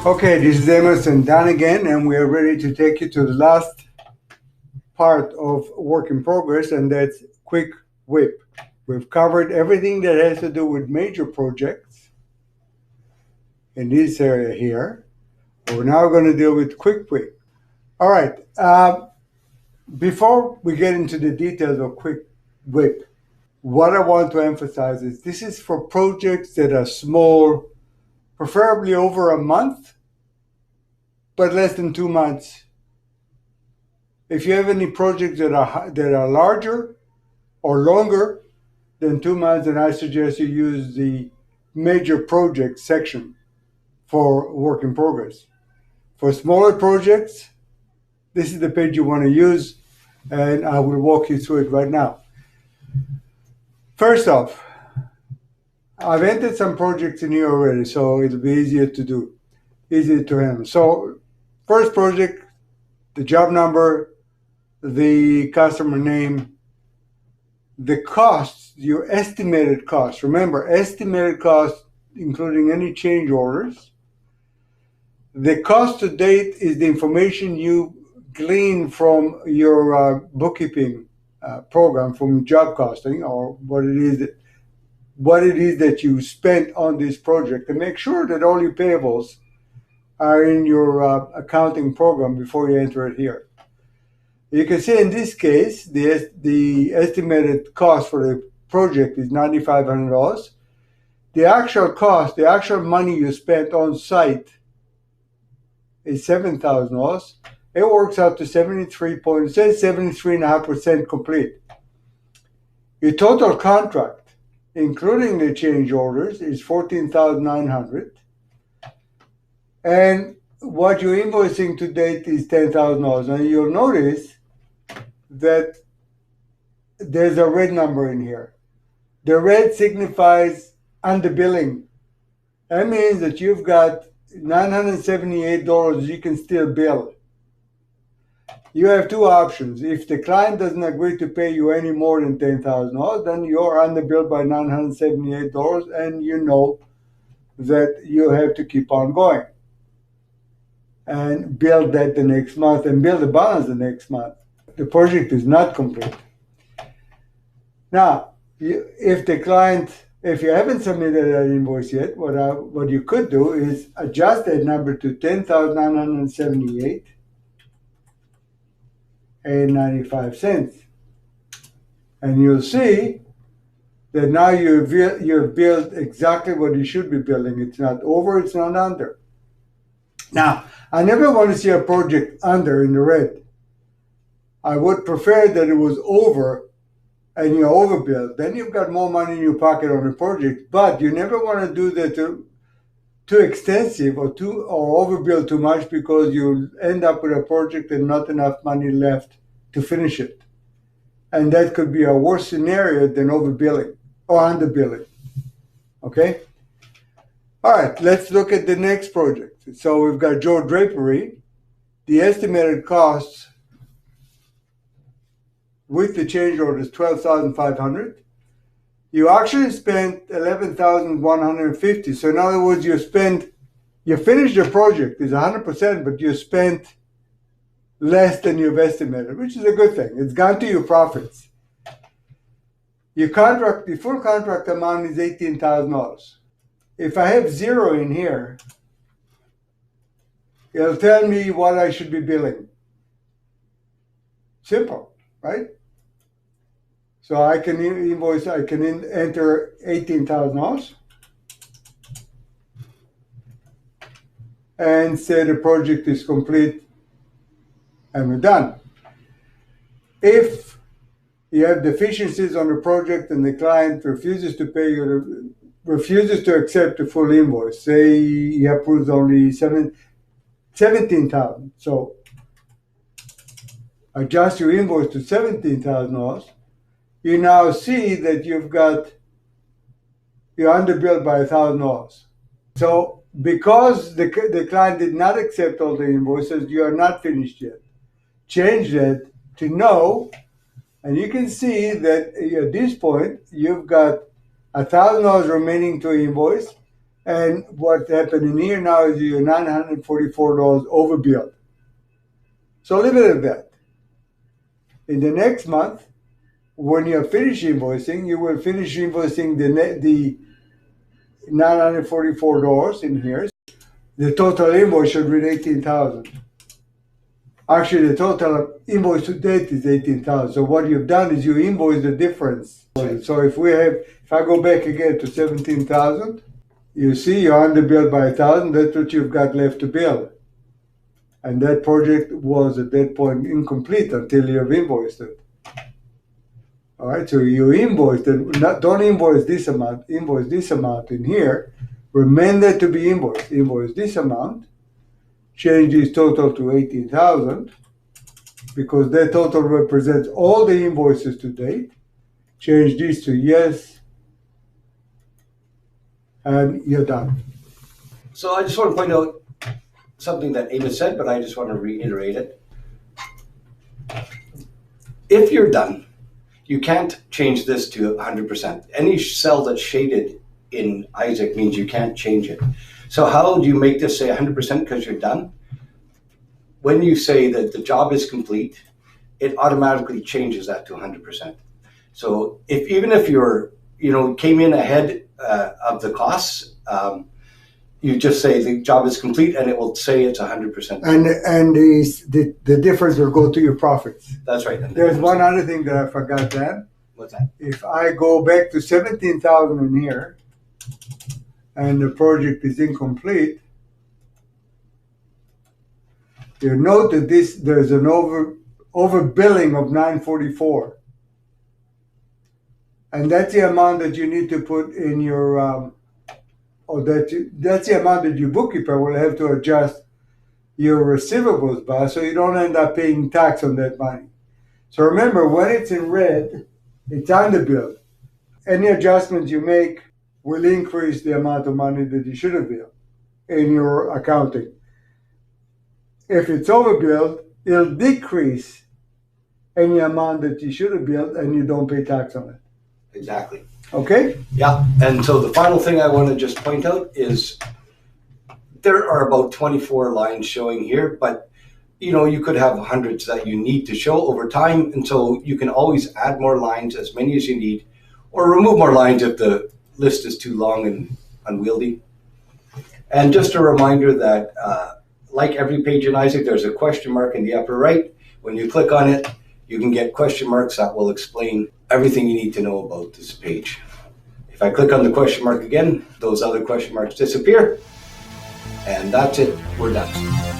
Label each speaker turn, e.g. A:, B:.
A: Okay, this is Amos and Dan again, and we are ready to take you to the last part of work in progress, and that's quick whip. We've covered everything that has to do with major projects in this area here. We're now going to deal with quick whip. All right, before we get into the details of quick whip, what I want to emphasize is this is for projects that are small, preferably over a month, but less than 2 months. If you have any projects that are larger or longer than 2 months, then I suggest you use the major project section for work in progress. For smaller projects, this is the page you want to use, and I will walk you through it right now. First off, I've entered some projects in here already, so it'll be easier to handle. So, first project, the job number, the customer name, the costs, your estimated costs. Remember, estimated costs including any change orders. The cost to date is the information you glean from your bookkeeping program, from job costing, or what it is that you spent on this project, and make sure that all your payables are in your accounting program before you enter it here. You can see in this case, the estimated cost for the project is $9,500. The actual cost, the actual money you spent on site is $7,000. It works out to 73.5% complete. Your total contract, including the change orders, is $14,900. And what you're invoicing to date is $10,000. And you'll notice that there's a red number in here. The red signifies underbilling. That means that you've got $978 you can still bill. You have two options. If the client doesn't agree to pay you any more than $10,000, then you're underbilled by $978, and you know that you have to keep on going and bill that the next month and bill the balance the next month. The project is not complete. Now, if you haven't submitted that invoice yet, what you could do is adjust that number to $10,978.95, and you'll see that now you've billed exactly what you should be billing. It's not over, it's not under. Now, I never want to see a project under in the red. I would prefer that it was over and you're overbilled. Then you've got more money in your pocket on the project, but you never want to do that too extensive or overbill too much, because you'll end up with a project and not enough money left to finish it. And that could be a worse scenario than overbilling or underbilling. Okay? All right, let's look at the next project. So we've got Joe Drapery. The estimated costs with the change order is $12,500. You actually spent $11,150. So in other words, you finished the project, it's 100%, but you spent less than you've estimated, which is a good thing. It's gone to your profits. The full contract amount is $18,000. If I have zero in here, it'll tell me what I should be billing. Simple, right? So I can enter $18,000 and say the project is complete and we're done. If you have deficiencies on the project and the client refuses to pay you, refuses to accept the full invoice, say he approves only $17,000, so adjust your invoice to $17,000, you now see that you're underbilled by $1,000. So because the client did not accept all the invoices, you are not finished yet. Change that to no, and you can see that at this point you've got $1,000 remaining to invoice, And what happened in here now is you're $944 overbilled. So leave it at that. In the next month, when you finish invoicing, you will finish invoicing the $944 in here. The total invoice should read $18,000. Actually, the total invoice to date is $18,000. So what you've done is you invoice the difference. So if I go back again to $17,000, you see you're underbilled by $1,000. That's what you've got left to bill. And that project was at that point incomplete until you've invoiced it. All right, so you invoiced it. Don't invoice this amount. Invoice this amount in here. Remain that to be invoiced. Invoice this amount. Change this total to $18,000 because that total represents all the invoices to date. Change this to yes, and you're done.
B: So I just want to point out something that Ava said, but I just want to reiterate it. If you're done, you can't change this to 100%. Any cell that's shaded in Isaac means you can't change it. So how do you make this say 100% because you're done? When you say that the job is complete, it automatically changes that to 100%. So even if you're, came in ahead of the costs, you just say the job is complete and it will say it's 100%.
A: And the difference will go to your profits.
B: That's right.
A: There's one other thing that I forgot, Dan.
B: What's that?
A: If I go back to $17,000 in here and the project is incomplete, you note that there's an overbilling of $944. And that's the amount that you need to put in your that's the amount that your bookkeeper will have to adjust your receivables by, so you don't end up paying tax on that money. So remember, when it's in red, it's underbilled. Any adjustments you make will increase the amount of money that you should have billed in your accounting. If it's overbilled, it'll decrease any amount that you should have billed and you don't pay tax on it.
B: Exactly.
A: Okay?
B: Yeah, and so the final thing I want to just point out is there are about 24 lines showing here, but you could have hundreds that you need to show over time, and so you can always add more lines, as many as you need, or remove more lines if the list is too long and unwieldy. And just a reminder that like every page in Isaac, there's a question mark in the upper right. When you click on it, you can get question marks that will explain everything you need to know about this page. If I click on the question mark again, those other question marks disappear. And that's it. We're done.